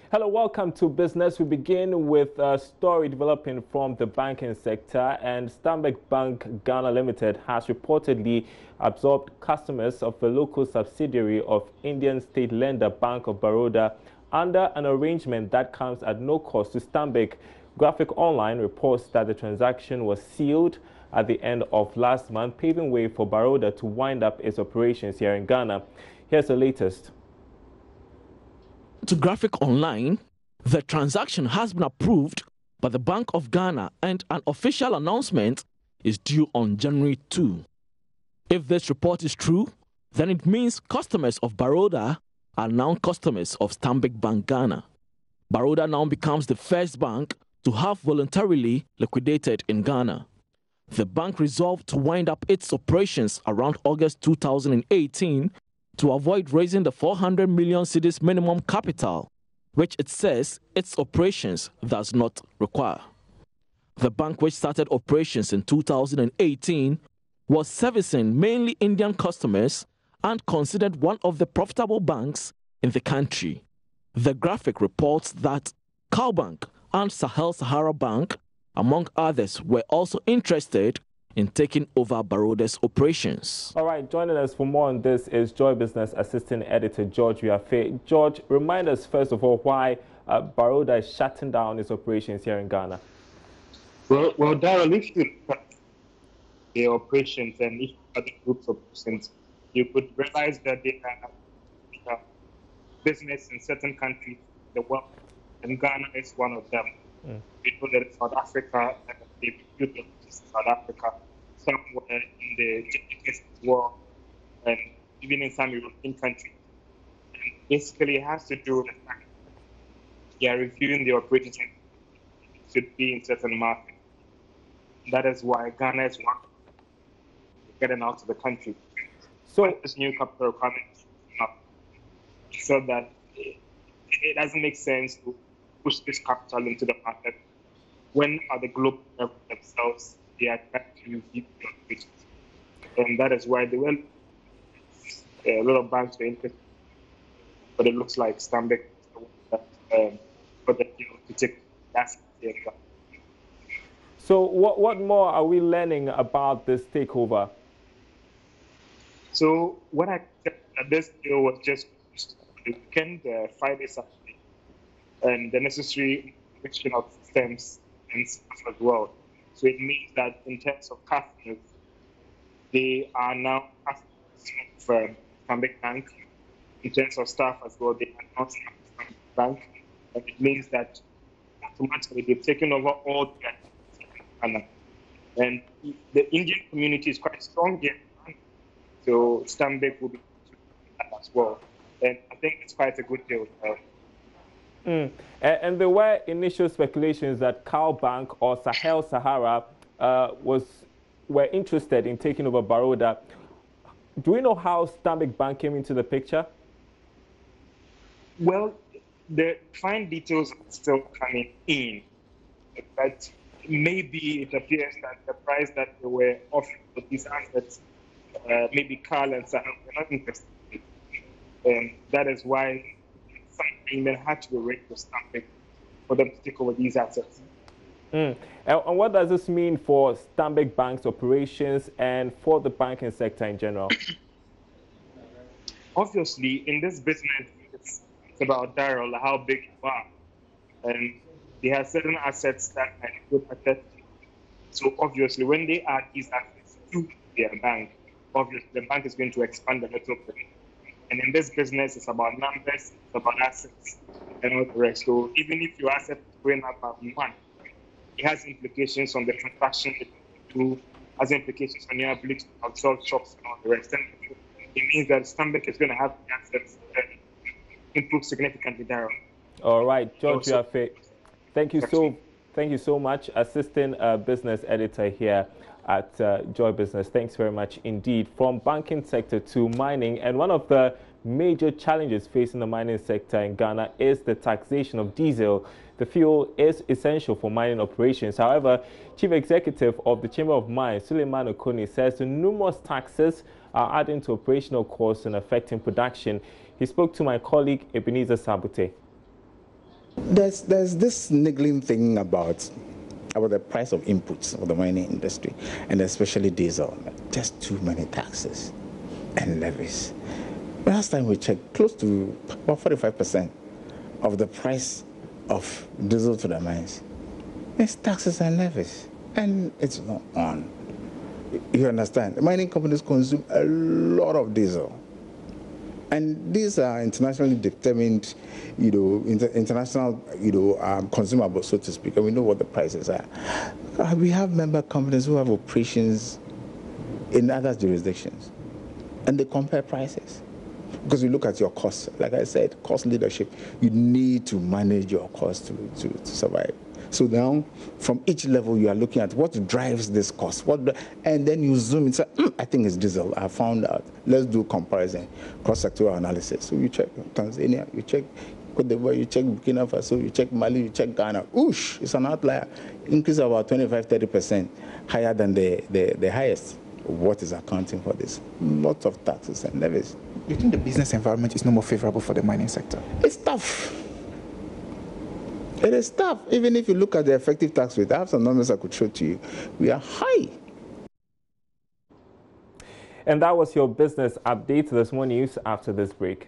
Hello, welcome to Business. We begin with a story developing from the banking sector, and Stanbic Bank Ghana Limited has reportedly absorbed customers of a local subsidiary of Indian state lender Bank of Baroda under an arrangement that comes at no cost to Stanbic. Graphic Online reports that the transaction was sealed at the end of last month, paving way for Baroda to wind up its operations here in Ghana. Here's the latest. To Graphic Online, the transaction has been approved by the Bank of Ghana and an official announcement is due on January 2. If this report is true, then it means customers of Baroda are now customers of Stanbic Bank Ghana. Baroda now becomes the first bank to have voluntarily liquidated in Ghana. The bank resolved to wind up its operations around August 2018 to avoid raising the 400 million cedis minimum capital, which it says its operations does not require. The bank, which started operations in 2018, was servicing mainly Indian customers and considered one of the profitable banks in the country. The Graphic reports that Cowbank and Sahel Sahara Bank, among others, were also interested in taking over Baroda's operations. All right, joining us for more on this is Joy Business Assistant Editor George Wiafe. George, remind us first of all why Baroda is shutting down its operations here in Ghana. Well, Darryl, if you look at the operations and if you look at the group's operations, you could realize that they have business in certain countries in the world, and Ghana is one of them. We know that South Africa, they built in South Africa, somewhere in the Czech war, and even in some European countries. And basically, it has to do with the fact that they are reviewing the operations should be in certain markets. That is why Ghana is one getting out of the country. So this new capital requirement up, so that it doesn't make sense to push this capital into the market when the global themselves they are trying to review the operations. And that is why there were a lot of banks were interested, but it looks like Stanbic to take that. So what more are we learning about this takeover? So what I said that this deal was just the weekend, Friday, Saturday, and the necessary mixture of systems and stuff as well. So it means that in terms of customers, they are now customers of Stanbic Bank. In terms of staff as well, they are not Stanbic Bank. And it means that automatically they've taken over all the activities. And the Indian community is quite strong here. So Stanbic will be that as well. And I think it's quite a good deal. And there were initial speculations that Cowbank or Sahel Sahara were interested in taking over Baroda. Do we know how Stanbic Bank came into the picture? Well, the fine details are still coming in, but maybe it appears that the price that they were offering for these assets, maybe Carl and Sahel were not interested in. And that is why some payment had to be raised to Stanbic for them to take over these assets. And what does this mean for Stanbic Bank's operations and for the banking sector in general? Obviously, in this business, it's about Darryl, how big you are. And they have certain assets that are good assets. So obviously, when they add these assets to their bank, obviously the bank is going to expand a little bit. And in this business, it's about numbers, it's about assets, and all the rest. So even if your asset is going up by one, it has implications on the transaction it do, has implications on your ability to absorb shops and all the rest. And it means that Stanbic is going to have the assets improve significantly, Darryl. All right, George Wiafe, thank you so much, Assistant Business Editor here at Joy Business. Thanks very much indeed. From banking sector to mining, and one of the major challenges facing the mining sector in Ghana is the taxation of diesel. The fuel is essential for mining operations. However, Chief Executive of the Chamber of Mines, Suleiman Okoni, says the numerous taxes are adding to operational costs and affecting production. He spoke to my colleague Ebenezer Sabute. There's this niggling thing about the price of inputs of the mining industry, and especially diesel. Just too many taxes and levies. Last time we checked, close to about 45% of the price of diesel to the mines is taxes and levies, and it's not on. You understand? The mining companies consume a lot of diesel. And these are internationally determined, international, consumables, so to speak, and we know what the prices are. We have member companies who have operations in other jurisdictions, and they compare prices. Because you look at your costs, like I said, cost leadership, you need to manage your costs to survive. So now, from each level, you are looking at what drives this cost, and then you zoom in and say, I think it's diesel. I found out. Let's do comparison, cross-sectoral analysis. So you check Tanzania, you check Cote d'Ivoire, you check Burkina Faso, you check Mali, you check Ghana. Oosh, it's an outlier. Increase of about 25-30% higher than the highest. What is accounting for this? Lots of taxes and levies. Do you think the business environment is no more favorable for the mining sector? It's tough. It is tough. Even if you look at the effective tax rate, I have some numbers I could show to you. We are high. And that was your business update. There's more news after this break.